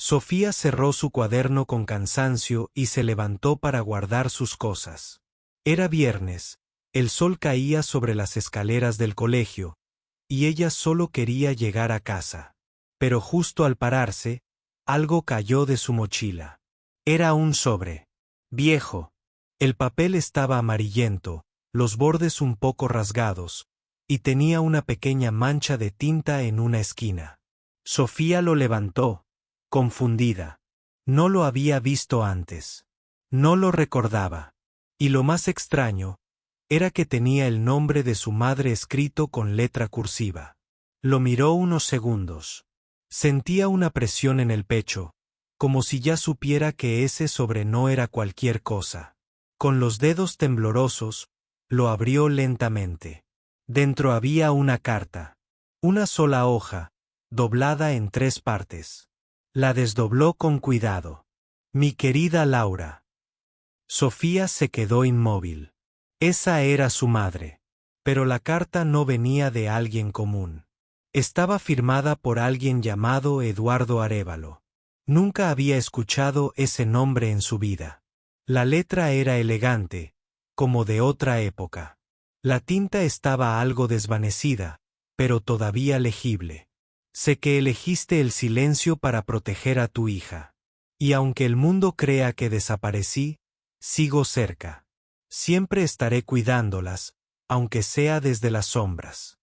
Sofía cerró su cuaderno con cansancio y se levantó para guardar sus cosas. Era viernes, el sol caía sobre las escaleras del colegio, y ella solo quería llegar a casa. Pero justo al pararse, algo cayó de su mochila. Era un sobre. Viejo. El papel estaba amarillento, los bordes un poco rasgados, y tenía una pequeña mancha de tinta en una esquina. Sofía lo levantó, confundida. No lo había visto antes. No lo recordaba. Y lo más extraño era que tenía el nombre de su madre escrito con letra cursiva. Lo miró unos segundos. Sentía una presión en el pecho, como si ya supiera que ese sobre no era cualquier cosa. Con los dedos temblorosos, lo abrió lentamente. Dentro había una carta. Una sola hoja, doblada en 3 partes. La desdobló con cuidado. Mi querida Laura. Sofía se quedó inmóvil. Esa era su madre. Pero la carta no venía de alguien común. Estaba firmada por alguien llamado Eduardo Arévalo. Nunca había escuchado ese nombre en su vida. La letra era elegante, como de otra época. La tinta estaba algo desvanecida, pero todavía legible. Sé que elegiste el silencio para proteger a tu hija. Y aunque el mundo crea que desaparecí, sigo cerca. Siempre estaré cuidándolas, aunque sea desde las sombras.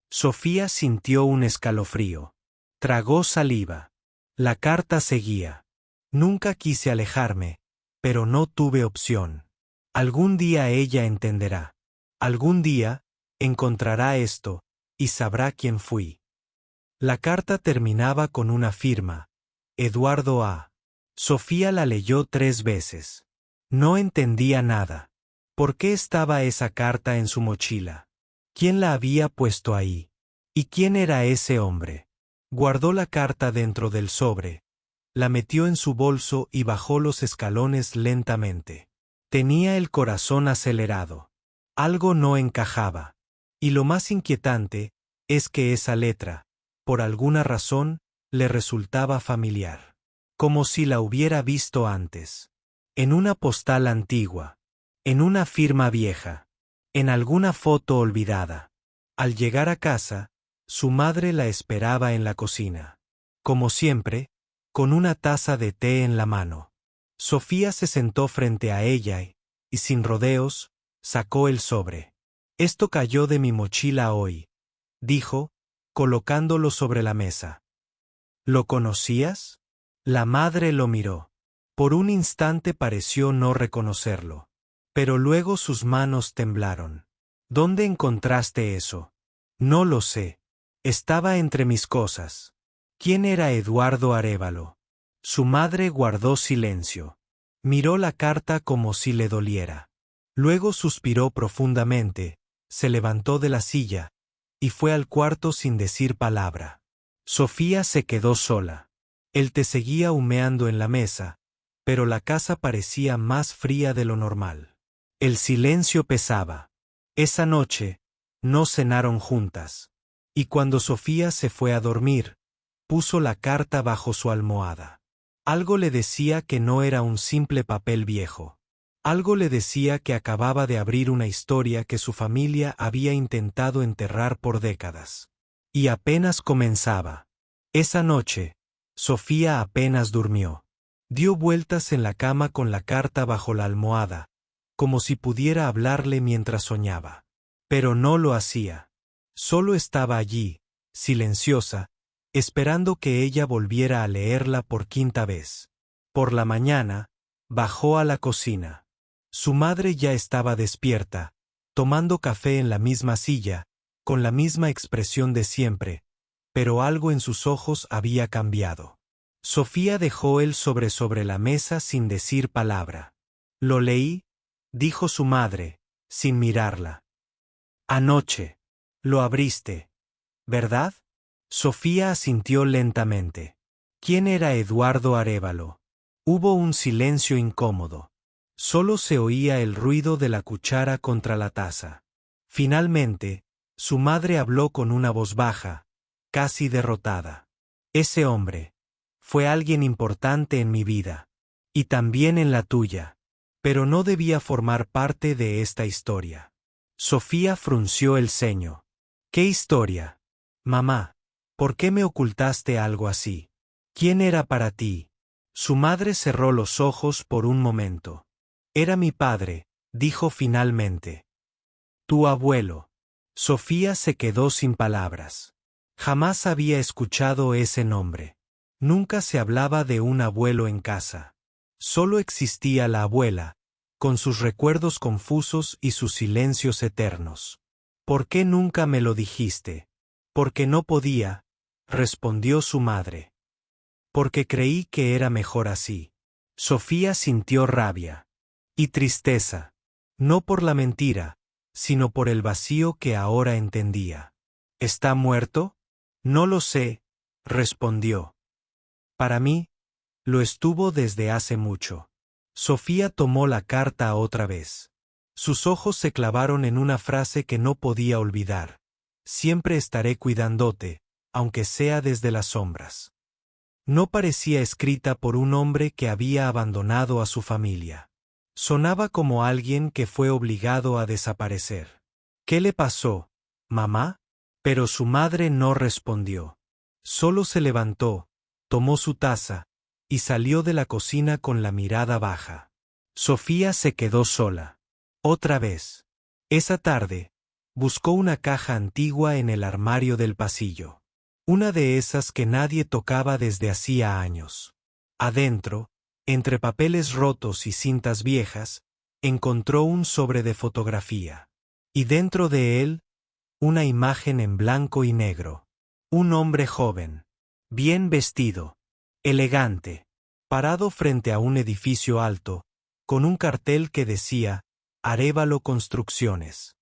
Sofía sintió un escalofrío. Tragó saliva. La carta seguía. Nunca quise alejarme, pero no tuve opción. Algún día ella entenderá. Algún día, encontrará esto, y sabrá quién fui. La carta terminaba con una firma. Eduardo A. Sofía la leyó 3 veces. No entendía nada. ¿Por qué estaba esa carta en su mochila? ¿Quién la había puesto ahí? ¿Y quién era ese hombre? Guardó la carta dentro del sobre, la metió en su bolso y bajó los escalones lentamente. Tenía el corazón acelerado. Algo no encajaba. Y lo más inquietante es que esa letra, por alguna razón, le resultaba familiar. Como si la hubiera visto antes. En una postal antigua. En una firma vieja. En alguna foto olvidada. Al llegar a casa, su madre la esperaba en la cocina. Como siempre, con una taza de té en la mano. Sofía se sentó frente a ella y sin rodeos, sacó el sobre. Esto cayó de mi mochila hoy, dijo, colocándolo sobre la mesa. ¿Lo conocías? La madre lo miró. Por un instante pareció no reconocerlo. Pero luego sus manos temblaron. ¿Dónde encontraste eso? No lo sé. Estaba entre mis cosas. ¿Quién era Eduardo Arévalo? Su madre guardó silencio. Miró la carta como si le doliera. Luego suspiró profundamente, se levantó de la silla, y fue al cuarto sin decir palabra. Sofía se quedó sola. El té seguía humeando en la mesa, pero la casa parecía más fría de lo normal. El silencio pesaba. Esa noche, no cenaron juntas. Y cuando Sofía se fue a dormir, puso la carta bajo su almohada. Algo le decía que no era un simple papel viejo. Algo le decía que acababa de abrir una historia que su familia había intentado enterrar por décadas. Y apenas comenzaba. Esa noche, Sofía apenas durmió. Dio vueltas en la cama con la carta bajo la almohada, como si pudiera hablarle mientras soñaba. Pero no lo hacía. Solo estaba allí, silenciosa, esperando que ella volviera a leerla por 5ª vez. Por la mañana, bajó a la cocina. Su madre ya estaba despierta, tomando café en la misma silla, con la misma expresión de siempre, pero algo en sus ojos había cambiado. Sofía dejó el sobre la mesa sin decir palabra. «Lo leí», dijo su madre, sin mirarla. «Anoche. Lo abriste, ¿verdad?» Sofía asintió lentamente. ¿Quién era Eduardo Arévalo? Hubo un silencio incómodo. Solo se oía el ruido de la cuchara contra la taza. Finalmente, su madre habló con una voz baja, casi derrotada. Ese hombre. Fue alguien importante en mi vida. Y también en la tuya. Pero no debía formar parte de esta historia. Sofía frunció el ceño. ¿Qué historia? Mamá, ¿por qué me ocultaste algo así? ¿Quién era para ti? Su madre cerró los ojos por un momento. Era mi padre, dijo finalmente. Tu abuelo. Sofía se quedó sin palabras. Jamás había escuchado ese nombre. Nunca se hablaba de un abuelo en casa. Solo existía la abuela, con sus recuerdos confusos y sus silencios eternos. ¿Por qué nunca me lo dijiste? Porque no podía, respondió su madre. Porque creí que era mejor así. Sofía sintió rabia. Y tristeza. No por la mentira, sino por el vacío que ahora entendía. ¿Está muerto? No lo sé, respondió. Para mí, lo estuvo desde hace mucho. Sofía tomó la carta otra vez. Sus ojos se clavaron en una frase que no podía olvidar. Siempre estaré cuidándote, aunque sea desde las sombras. No parecía escrita por un hombre que había abandonado a su familia. Sonaba como alguien que fue obligado a desaparecer. ¿Qué le pasó, mamá? Pero su madre no respondió. Solo se levantó, tomó su taza, y salió de la cocina con la mirada baja. Sofía se quedó sola. Otra vez. Esa tarde, buscó una caja antigua en el armario del pasillo. Una de esas que nadie tocaba desde hacía años. Adentro, entre papeles rotos y cintas viejas, encontró un sobre de fotografía. Y dentro de él, una imagen en blanco y negro. Un hombre joven, bien vestido, elegante, parado frente a un edificio alto, con un cartel que decía, Arévalo Construcciones.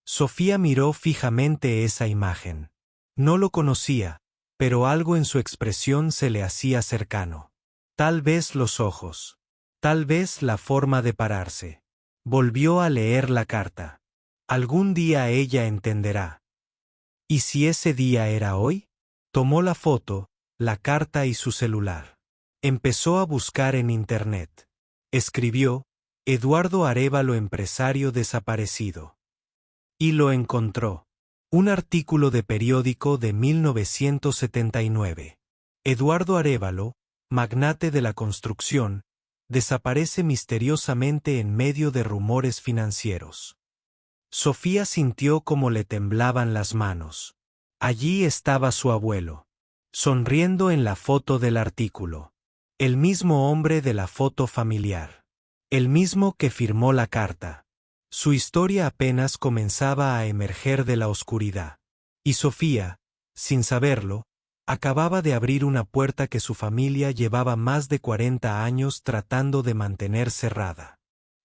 Sofía miró fijamente esa imagen. No lo conocía, pero algo en su expresión se le hacía cercano. Tal vez los ojos. Tal vez la forma de pararse. Volvió a leer la carta. Algún día ella entenderá. ¿Y si ese día era hoy? Tomó la foto, la carta y su celular. Empezó a buscar en Internet. Escribió, Eduardo Arévalo empresario desaparecido. Y lo encontró. Un artículo de periódico de 1979. Eduardo Arévalo, magnate de la construcción, desaparece misteriosamente en medio de rumores financieros. Sofía sintió como le temblaban las manos. Allí estaba su abuelo, sonriendo en la foto del artículo. El mismo hombre de la foto familiar. El mismo que firmó la carta. Su historia apenas comenzaba a emerger de la oscuridad. Y Sofía, sin saberlo, acababa de abrir una puerta que su familia llevaba más de 40 años tratando de mantener cerrada.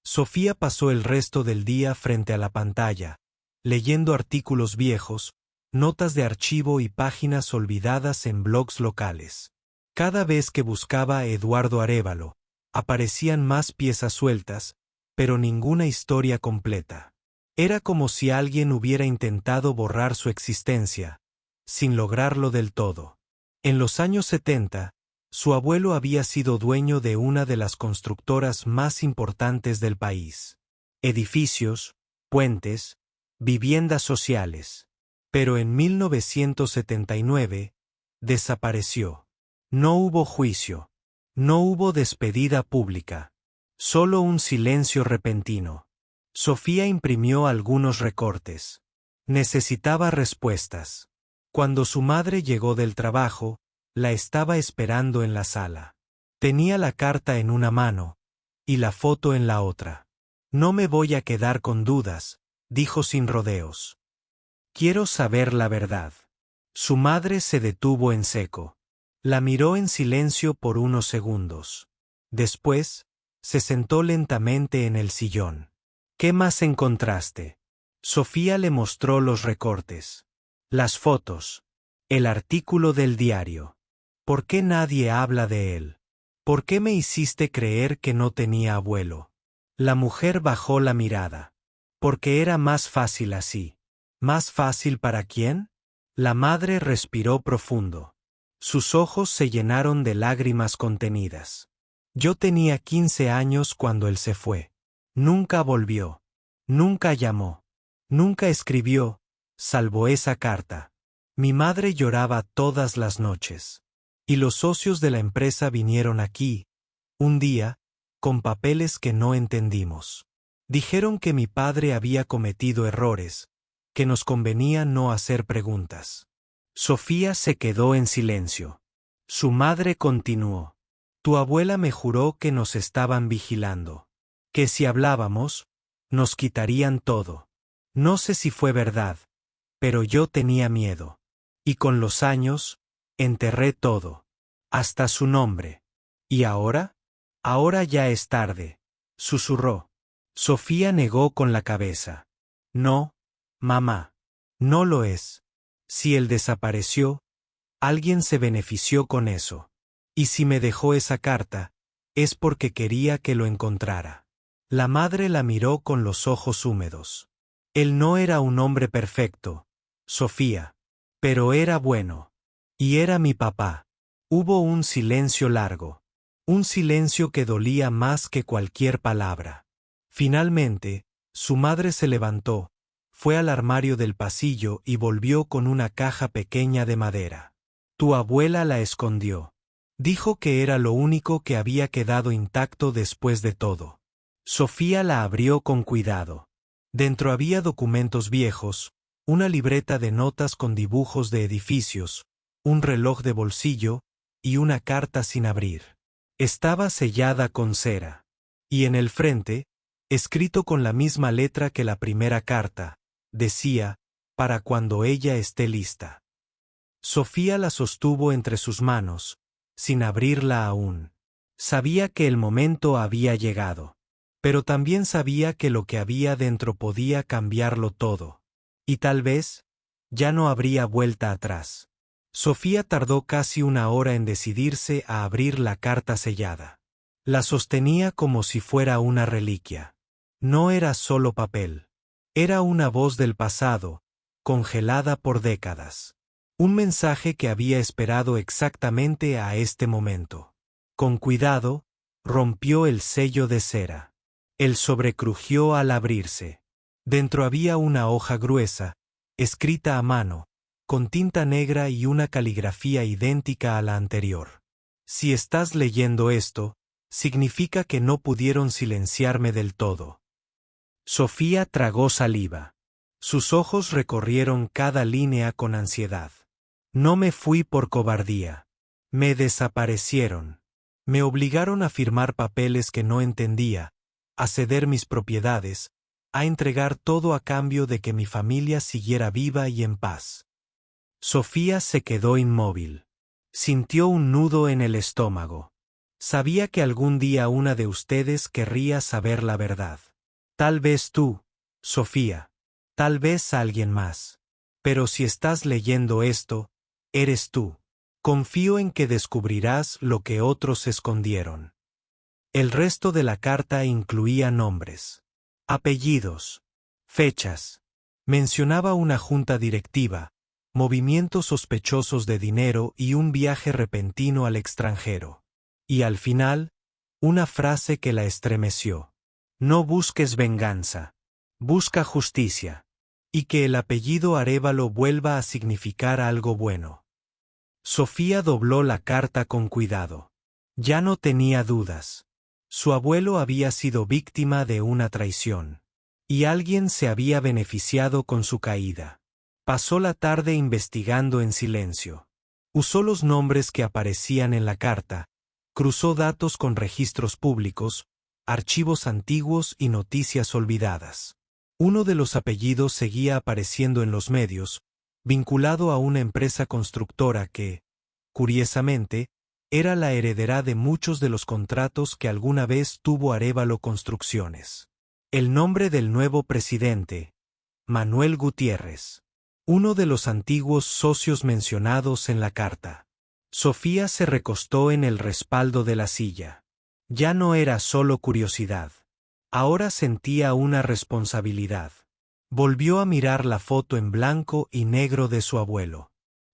Sofía pasó el resto del día frente a la pantalla, leyendo artículos viejos, notas de archivo y páginas olvidadas en blogs locales. Cada vez que buscaba a Eduardo Arévalo, aparecían más piezas sueltas, pero ninguna historia completa. Era como si alguien hubiera intentado borrar su existencia, sin lograrlo del todo. En los años 70, su abuelo había sido dueño de una de las constructoras más importantes del país. Edificios, puentes, viviendas sociales. Pero en 1979, desapareció. No hubo juicio. No hubo despedida pública. Solo un silencio repentino. Sofía imprimió algunos recortes. Necesitaba respuestas. Cuando su madre llegó del trabajo, la estaba esperando en la sala. Tenía la carta en una mano, y la foto en la otra. No me voy a quedar con dudas, dijo sin rodeos. Quiero saber la verdad. Su madre se detuvo en seco. La miró en silencio por unos segundos. Después, se sentó lentamente en el sillón. ¿Qué más encontraste? Sofía le mostró los recortes. Las fotos. El artículo del diario. ¿Por qué nadie habla de él? ¿Por qué me hiciste creer que no tenía abuelo? La mujer bajó la mirada. Porque era más fácil así. ¿Más fácil para quién? La madre respiró profundo. Sus ojos se llenaron de lágrimas contenidas. Yo tenía 15 años cuando él se fue. Nunca volvió. Nunca llamó. Nunca escribió, salvo esa carta. Mi madre lloraba todas las noches. Y los socios de la empresa vinieron aquí, un día, con papeles que no entendimos. Dijeron que mi padre había cometido errores, que nos convenía no hacer preguntas. Sofía se quedó en silencio. Su madre continuó. Tu abuela me juró que nos estaban vigilando. Que si hablábamos, nos quitarían todo. No sé si fue verdad, pero yo tenía miedo. Y con los años, enterré todo. Hasta su nombre. ¿Y ahora? Ahora ya es tarde, susurró. Sofía negó con la cabeza. No, mamá. No lo es. Si él desapareció, alguien se benefició con eso. Y si me dejó esa carta, es porque quería que lo encontrara. La madre la miró con los ojos húmedos. Él no era un hombre perfecto, Sofía. Pero era bueno. Y era mi papá. Hubo un silencio largo. Un silencio que dolía más que cualquier palabra. Finalmente, su madre se levantó, fue al armario del pasillo y volvió con una caja pequeña de madera. Tu abuela la escondió. Dijo que era lo único que había quedado intacto después de todo. Sofía la abrió con cuidado. Dentro había documentos viejos, una libreta de notas con dibujos de edificios, un reloj de bolsillo y una carta sin abrir. Estaba sellada con cera. Y en el frente, escrito con la misma letra que la primera carta, decía, para cuando ella esté lista. Sofía la sostuvo entre sus manos, sin abrirla aún. Sabía que el momento había llegado. Pero también sabía que lo que había dentro podía cambiarlo todo. Y tal vez, ya no habría vuelta atrás. Sofía tardó casi una hora en decidirse a abrir la carta sellada. La sostenía como si fuera una reliquia. No era solo papel. Era una voz del pasado, congelada por décadas. Un mensaje que había esperado exactamente a este momento. Con cuidado, rompió el sello de cera. El sobre crujió al abrirse. Dentro había una hoja gruesa, escrita a mano, con tinta negra y una caligrafía idéntica a la anterior. Si estás leyendo esto, significa que no pudieron silenciarme del todo. Sofía tragó saliva. Sus ojos recorrieron cada línea con ansiedad. No me fui por cobardía. Me desaparecieron. Me obligaron a firmar papeles que no entendía, a ceder mis propiedades, a entregar todo a cambio de que mi familia siguiera viva y en paz. Sofía se quedó inmóvil. Sintió un nudo en el estómago. Sabía que algún día una de ustedes querría saber la verdad. Tal vez tú, Sofía. Tal vez alguien más. Pero si estás leyendo esto, eres tú. Confío en que descubrirás lo que otros escondieron. El resto de la carta incluía nombres, apellidos, fechas. Mencionaba una junta directiva, movimientos sospechosos de dinero y un viaje repentino al extranjero. Y al final, una frase que la estremeció. No busques venganza. Busca justicia. Y que el apellido Arévalo vuelva a significar algo bueno. Sofía dobló la carta con cuidado. Ya no tenía dudas. Su abuelo había sido víctima de una traición. Y alguien se había beneficiado con su caída. Pasó la tarde investigando en silencio. Usó los nombres que aparecían en la carta, cruzó datos con registros públicos, archivos antiguos y noticias olvidadas. Uno de los apellidos seguía apareciendo en los medios, vinculado a una empresa constructora que, curiosamente, era la heredera de muchos de los contratos que alguna vez tuvo Arévalo Construcciones. El nombre del nuevo presidente, Manuel Gutiérrez, uno de los antiguos socios mencionados en la carta. Sofía se recostó en el respaldo de la silla. Ya no era solo curiosidad. Ahora sentía una responsabilidad. Volvió a mirar la foto en blanco y negro de su abuelo.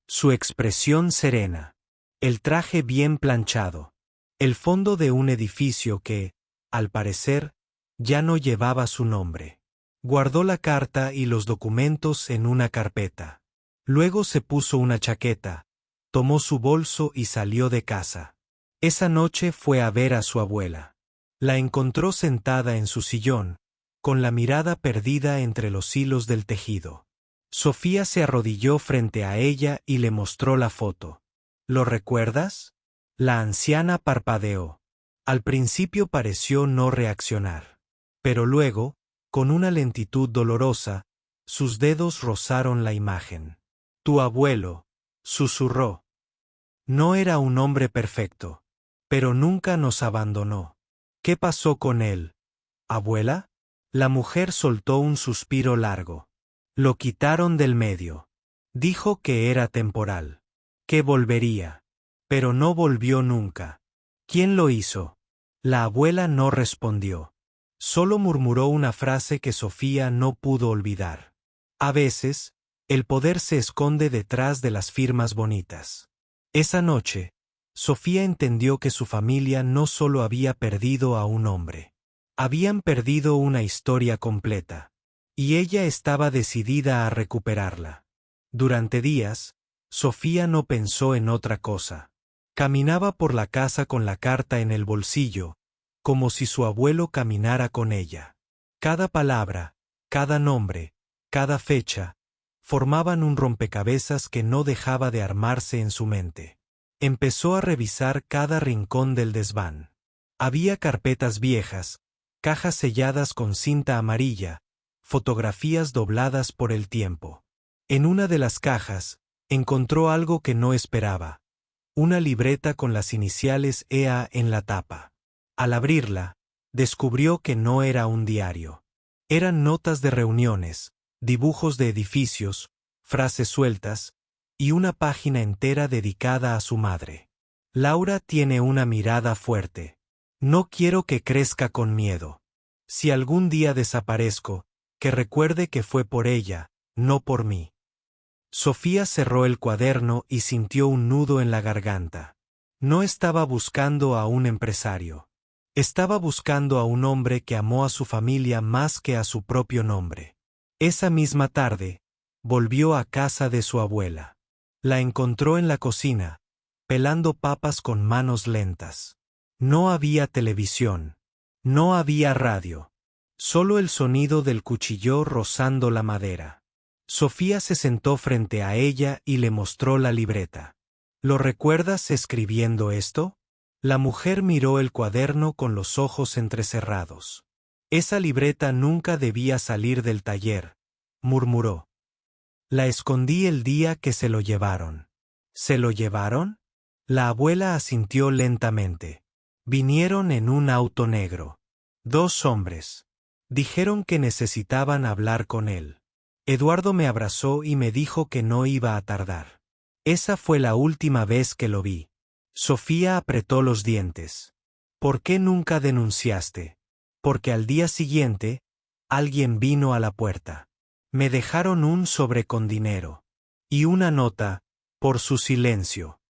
Su expresión serena. el traje bien planchado, el fondo de un edificio que, al parecer, ya no llevaba su nombre. Guardó la carta y los documentos en una carpeta. Luego se puso una chaqueta, tomó su bolso y salió de casa. Esa noche fue a ver a su abuela. La encontró sentada en su sillón, con la mirada perdida entre los hilos del tejido. Sofía se arrodilló frente a ella y le mostró la foto. ¿Lo recuerdas? La anciana parpadeó. Al principio pareció no reaccionar. Pero luego, con una lentitud dolorosa, sus dedos rozaron la imagen. Tu abuelo, susurró. No era un hombre perfecto, pero nunca nos abandonó. ¿Qué pasó con él? ¿Abuela? La mujer soltó un suspiro largo. Lo quitaron del medio. Dijo que era temporal, que volvería. Pero no volvió nunca. ¿Quién lo hizo? La abuela no respondió. Solo murmuró una frase que Sofía no pudo olvidar. A veces, el poder se esconde detrás de las firmas bonitas. Esa noche, Sofía entendió que su familia no solo había perdido a un hombre. Habían perdido una historia completa. Y ella estaba decidida a recuperarla. Durante días, Sofía no pensó en otra cosa. Caminaba por la casa con la carta en el bolsillo, como si su abuelo caminara con ella. Cada palabra, cada nombre, cada fecha, formaban un rompecabezas que no dejaba de armarse en su mente. Empezó a revisar cada rincón del desván. Había carpetas viejas, cajas selladas con cinta amarilla, fotografías dobladas por el tiempo. En una de las cajas, encontró algo que no esperaba. Una libreta con las iniciales EA en la tapa. Al abrirla, descubrió que no era un diario. Eran notas de reuniones, dibujos de edificios, frases sueltas, y una página entera dedicada a su madre. Laura tiene una mirada fuerte. No quiero que crezca con miedo. Si algún día desaparezco, que recuerde que fue por ella, no por mí. Sofía cerró el cuaderno y sintió un nudo en la garganta. No estaba buscando a un empresario. Estaba buscando a un hombre que amó a su familia más que a su propio nombre. Esa misma tarde, volvió a casa de su abuela. La encontró en la cocina, pelando papas con manos lentas. No había televisión. No había radio. Solo el sonido del cuchillo rozando la madera. Sofía se sentó frente a ella y le mostró la libreta. ¿Lo recuerdas escribiendo esto? La mujer miró el cuaderno con los ojos entrecerrados. Esa libreta nunca debía salir del taller, murmuró. La escondí el día que se lo llevaron. ¿Se lo llevaron? La abuela asintió lentamente. Vinieron en un auto negro. 2 hombres. Dijeron que necesitaban hablar con él. Eduardo me abrazó y me dijo que no iba a tardar. Esa fue la última vez que lo vi. Sofía apretó los dientes. ¿Por qué nunca denunciaste? Porque al día siguiente, alguien vino a la puerta. Me dejaron un sobre con dinero. Y una nota, por su silencio.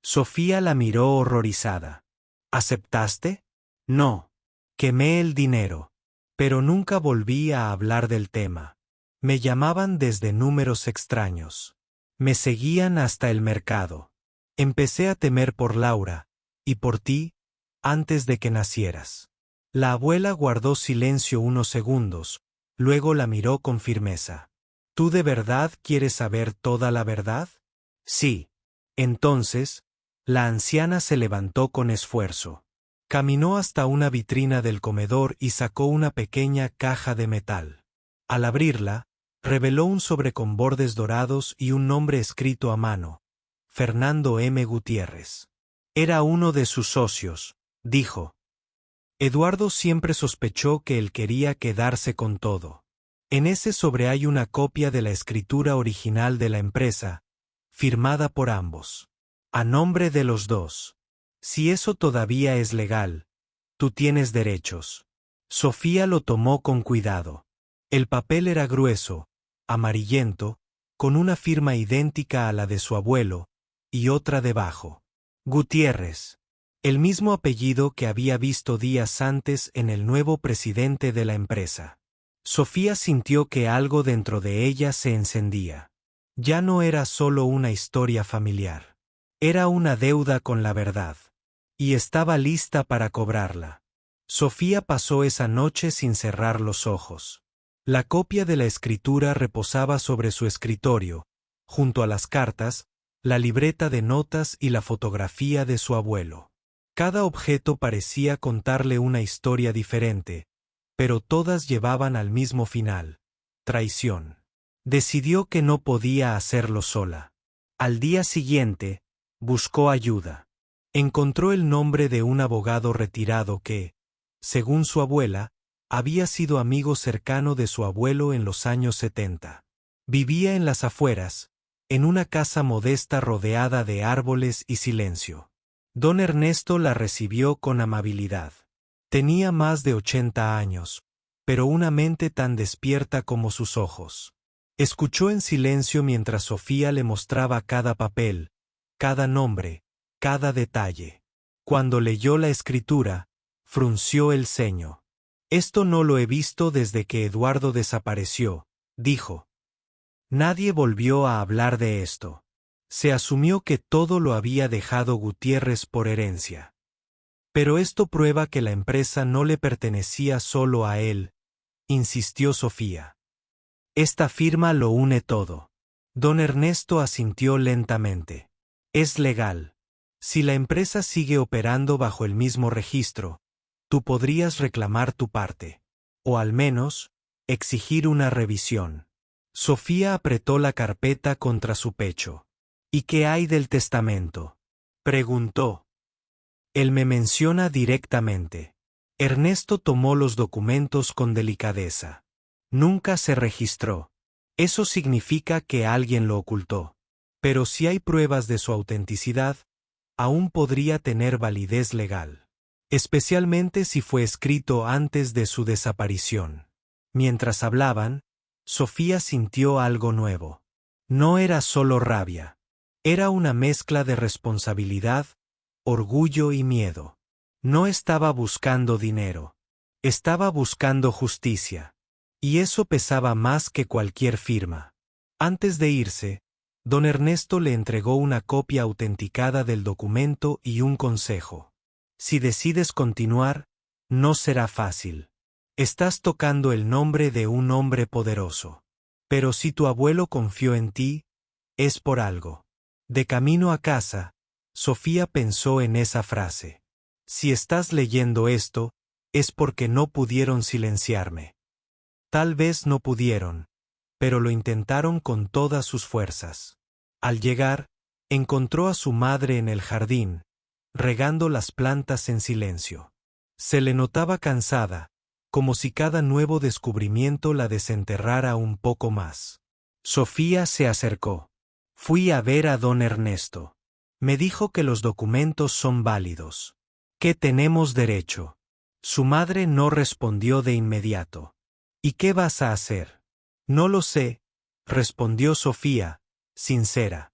Sofía la miró horrorizada. ¿Aceptaste? No. Quemé el dinero. Pero nunca volví a hablar del tema. Me llamaban desde números extraños. Me seguían hasta el mercado. Empecé a temer por Laura, y por ti, antes de que nacieras. La abuela guardó silencio unos segundos, luego la miró con firmeza. ¿Tú de verdad quieres saber toda la verdad? Sí. Entonces, la anciana se levantó con esfuerzo. Caminó hasta una vitrina del comedor y sacó una pequeña caja de metal. Al abrirla, reveló un sobre con bordes dorados y un nombre escrito a mano. Fernando M. Gutiérrez. Era uno de sus socios, dijo. Eduardo siempre sospechó que él quería quedarse con todo. En ese sobre hay una copia de la escritura original de la empresa, firmada por ambos. A nombre de los dos. Si eso todavía es legal, tú tienes derechos. Sofía lo tomó con cuidado. El papel era grueso, amarillento, con una firma idéntica a la de su abuelo, y otra debajo. Gutiérrez. El mismo apellido que había visto días antes en el nuevo presidente de la empresa. Sofía sintió que algo dentro de ella se encendía. Ya no era solo una historia familiar. Era una deuda con la verdad. Y estaba lista para cobrarla. Sofía pasó esa noche sin cerrar los ojos. La copia de la escritura reposaba sobre su escritorio, junto a las cartas, la libreta de notas y la fotografía de su abuelo. Cada objeto parecía contarle una historia diferente, pero todas llevaban al mismo final: traición. Decidió que no podía hacerlo sola. Al día siguiente, buscó ayuda. Encontró el nombre de un abogado retirado que, según su abuela, había sido amigo cercano de su abuelo en los años 70. Vivía en las afueras, en una casa modesta rodeada de árboles y silencio. Don Ernesto la recibió con amabilidad. Tenía más de 80 años, pero una mente tan despierta como sus ojos. Escuchó en silencio mientras Sofía le mostraba cada papel, cada nombre, cada detalle. Cuando leyó la escritura, frunció el ceño. «Esto no lo he visto desde que Eduardo desapareció», dijo. Nadie volvió a hablar de esto. Se asumió que todo lo había dejado Gutiérrez por herencia. Pero esto prueba que la empresa no le pertenecía solo a él, insistió Sofía. Esta firma lo une todo. Don Ernesto asintió lentamente. Es legal. Si la empresa sigue operando bajo el mismo registro, tú podrías reclamar tu parte. O al menos, exigir una revisión. Sofía apretó la carpeta contra su pecho. ¿Y qué hay del testamento?, preguntó. Él me menciona directamente. Ernesto tomó los documentos con delicadeza. Nunca se registró. Eso significa que alguien lo ocultó. Pero si hay pruebas de su autenticidad, aún podría tener validez legal. Especialmente si fue escrito antes de su desaparición. Mientras hablaban, Sofía sintió algo nuevo. No era solo rabia. Era una mezcla de responsabilidad, orgullo y miedo. No estaba buscando dinero. Estaba buscando justicia. Y eso pesaba más que cualquier firma. Antes de irse, don Ernesto le entregó una copia autenticada del documento y un consejo. Si decides continuar, no será fácil. Estás tocando el nombre de un hombre poderoso. Pero si tu abuelo confió en ti, es por algo. De camino a casa, Sofía pensó en esa frase. Si estás leyendo esto, es porque no pudieron silenciarme. Tal vez no pudieron, pero lo intentaron con todas sus fuerzas. Al llegar, encontró a su madre en el jardín, regando las plantas en silencio. Se le notaba cansada, como si cada nuevo descubrimiento la desenterrara un poco más. Sofía se acercó. Fui a ver a don Ernesto. Me dijo que los documentos son válidos. Que tenemos derecho. Su madre no respondió de inmediato. ¿Y qué vas a hacer? No lo sé, respondió Sofía, sincera.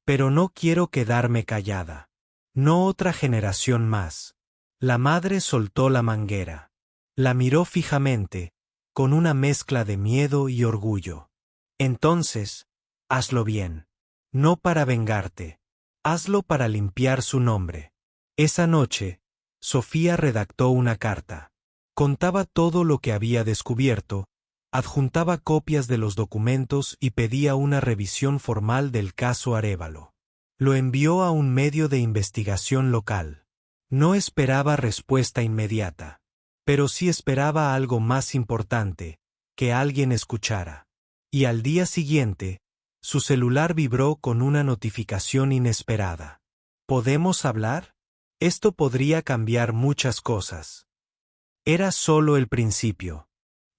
Pero no quiero quedarme callada. No otra generación más. La madre soltó la manguera. La miró fijamente, con una mezcla de miedo y orgullo. Entonces, hazlo bien. No para vengarte. Hazlo para limpiar su nombre. Esa noche, Sofía redactó una carta. Contaba todo lo que había descubierto, adjuntaba copias de los documentos y pedía una revisión formal del caso Arévalo. Lo envió a un medio de investigación local. No esperaba respuesta inmediata. Pero sí esperaba algo más importante, que alguien escuchara. Y al día siguiente, su celular vibró con una notificación inesperada. ¿Podemos hablar? Esto podría cambiar muchas cosas. Era solo el principio.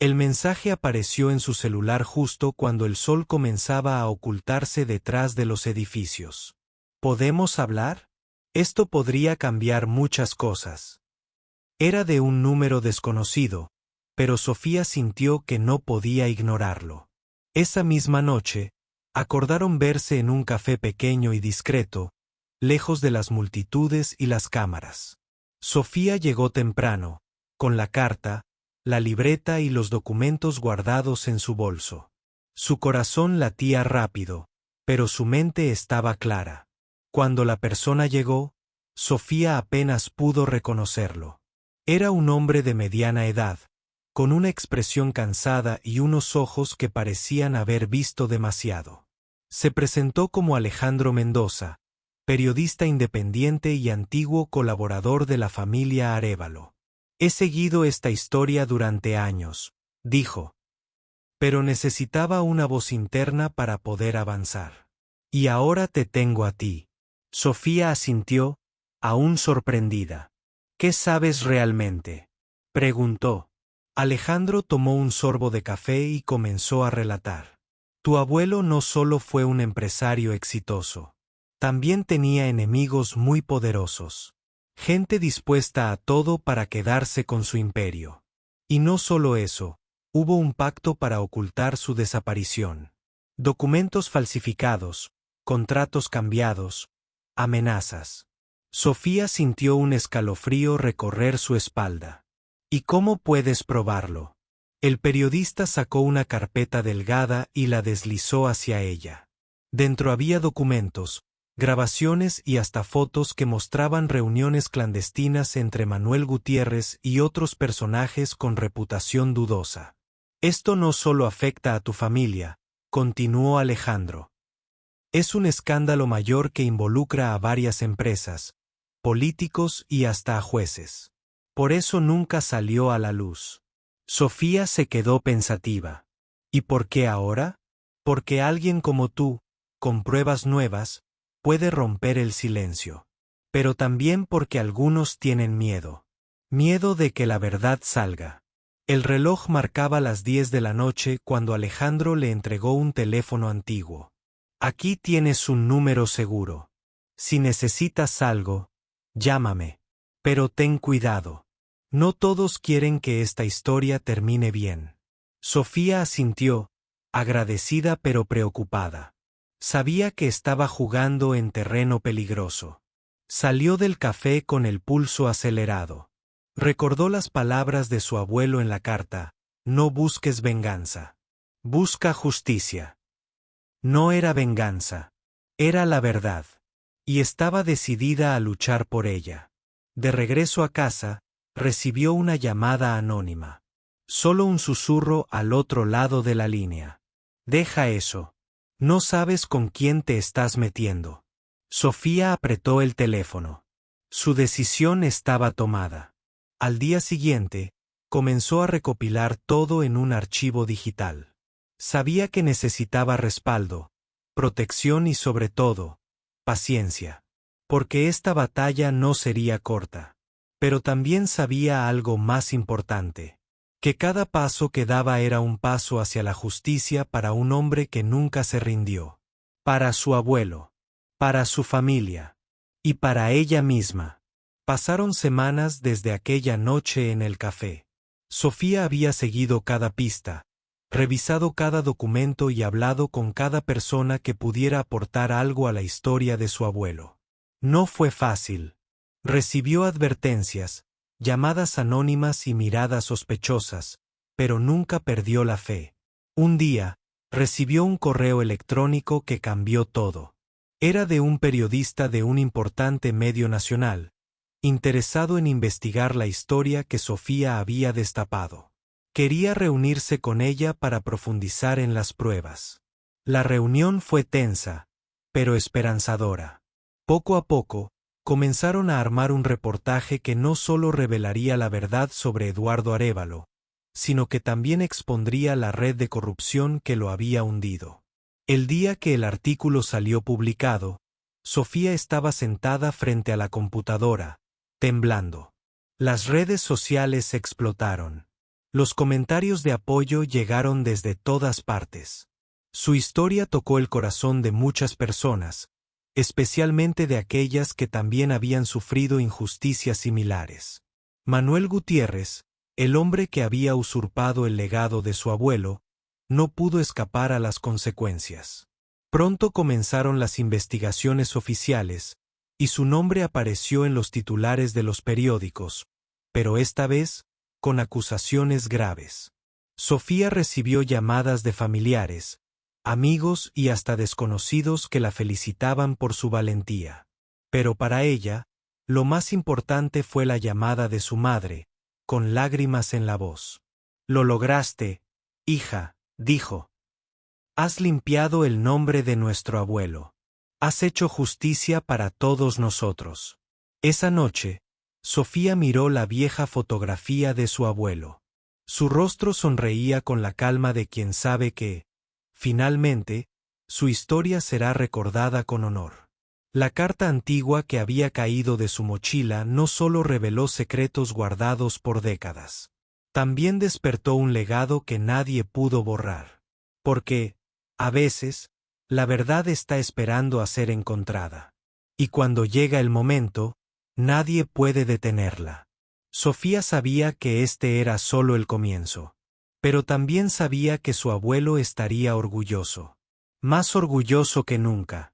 El mensaje apareció en su celular justo cuando el sol comenzaba a ocultarse detrás de los edificios. ¿Podemos hablar? Esto podría cambiar muchas cosas. Era de un número desconocido, pero Sofía sintió que no podía ignorarlo. Esa misma noche, acordaron verse en un café pequeño y discreto, lejos de las multitudes y las cámaras. Sofía llegó temprano, con la carta, la libreta y los documentos guardados en su bolso. Su corazón latía rápido, pero su mente estaba clara. Cuando la persona llegó, Sofía apenas pudo reconocerlo. Era un hombre de mediana edad, con una expresión cansada y unos ojos que parecían haber visto demasiado. Se presentó como Alejandro Mendoza, periodista independiente y antiguo colaborador de la familia Arévalo. He seguido esta historia durante años, dijo. Pero necesitaba una voz interna para poder avanzar. Y ahora te tengo a ti. Sofía asintió, aún sorprendida. ¿Qué sabes realmente?, preguntó. Alejandro tomó un sorbo de café y comenzó a relatar. Tu abuelo no solo fue un empresario exitoso. También tenía enemigos muy poderosos. Gente dispuesta a todo para quedarse con su imperio. Y no solo eso, hubo un pacto para ocultar su desaparición. Documentos falsificados, contratos cambiados, amenazas. Sofía sintió un escalofrío recorrer su espalda. ¿Y cómo puedes probarlo? El periodista sacó una carpeta delgada y la deslizó hacia ella. Dentro había documentos, grabaciones y hasta fotos que mostraban reuniones clandestinas entre Manuel Gutiérrez y otros personajes con reputación dudosa. Esto no solo afecta a tu familia, continuó Alejandro. Es un escándalo mayor que involucra a varias empresas, políticos y hasta a jueces. Por eso nunca salió a la luz. Sofía se quedó pensativa. ¿Y por qué ahora? Porque alguien como tú, con pruebas nuevas, puede romper el silencio. Pero también porque algunos tienen miedo. Miedo de que la verdad salga. El reloj marcaba las 10 de la noche cuando Alejandro le entregó un teléfono antiguo. Aquí tienes un número seguro. Si necesitas algo, llámame. Pero ten cuidado. No todos quieren que esta historia termine bien. Sofía asintió, agradecida pero preocupada. Sabía que estaba jugando en terreno peligroso. Salió del café con el pulso acelerado. Recordó las palabras de su abuelo en la carta: no busques venganza. Busca justicia. No era venganza. Era la verdad. Y estaba decidida a luchar por ella. De regreso a casa, recibió una llamada anónima. Solo un susurro al otro lado de la línea. Deja eso. No sabes con quién te estás metiendo. Sofía apretó el teléfono. Su decisión estaba tomada. Al día siguiente, comenzó a recopilar todo en un archivo digital. Sabía que necesitaba respaldo, protección y sobre todo, paciencia. Porque esta batalla no sería corta. Pero también sabía algo más importante. Que cada paso que daba era un paso hacia la justicia para un hombre que nunca se rindió. Para su abuelo. Para su familia. Y para ella misma. Pasaron semanas desde aquella noche en el café. Sofía había seguido cada pista, revisado cada documento y hablado con cada persona que pudiera aportar algo a la historia de su abuelo. No fue fácil. Recibió advertencias, llamadas anónimas y miradas sospechosas, pero nunca perdió la fe. Un día, recibió un correo electrónico que cambió todo. Era de un periodista de un importante medio nacional, interesado en investigar la historia que Sofía había destapado. Quería reunirse con ella para profundizar en las pruebas. La reunión fue tensa, pero esperanzadora. Poco a poco, comenzaron a armar un reportaje que no solo revelaría la verdad sobre Eduardo Arévalo, sino que también expondría la red de corrupción que lo había hundido. El día que el artículo salió publicado, Sofía estaba sentada frente a la computadora, temblando. Las redes sociales explotaron. Los comentarios de apoyo llegaron desde todas partes. Su historia tocó el corazón de muchas personas, especialmente de aquellas que también habían sufrido injusticias similares. Manuel Gutiérrez, el hombre que había usurpado el legado de su abuelo, no pudo escapar a las consecuencias. Pronto comenzaron las investigaciones oficiales, y su nombre apareció en los titulares de los periódicos, pero esta vez, con acusaciones graves. Sofía recibió llamadas de familiares, amigos y hasta desconocidos que la felicitaban por su valentía. Pero para ella, lo más importante fue la llamada de su madre, con lágrimas en la voz. «Lo lograste, hija», dijo. «Has limpiado el nombre de nuestro abuelo. Has hecho justicia para todos nosotros». Esa noche, Sofía miró la vieja fotografía de su abuelo. Su rostro sonreía con la calma de quien sabe que, finalmente, su historia será recordada con honor. La carta antigua que había caído de su mochila no solo reveló secretos guardados por décadas. También despertó un legado que nadie pudo borrar. Porque, a veces, la verdad está esperando a ser encontrada. Y cuando llega el momento, nadie puede detenerla. Sofía sabía que este era solo el comienzo. Pero también sabía que su abuelo estaría orgulloso. Más orgulloso que nunca.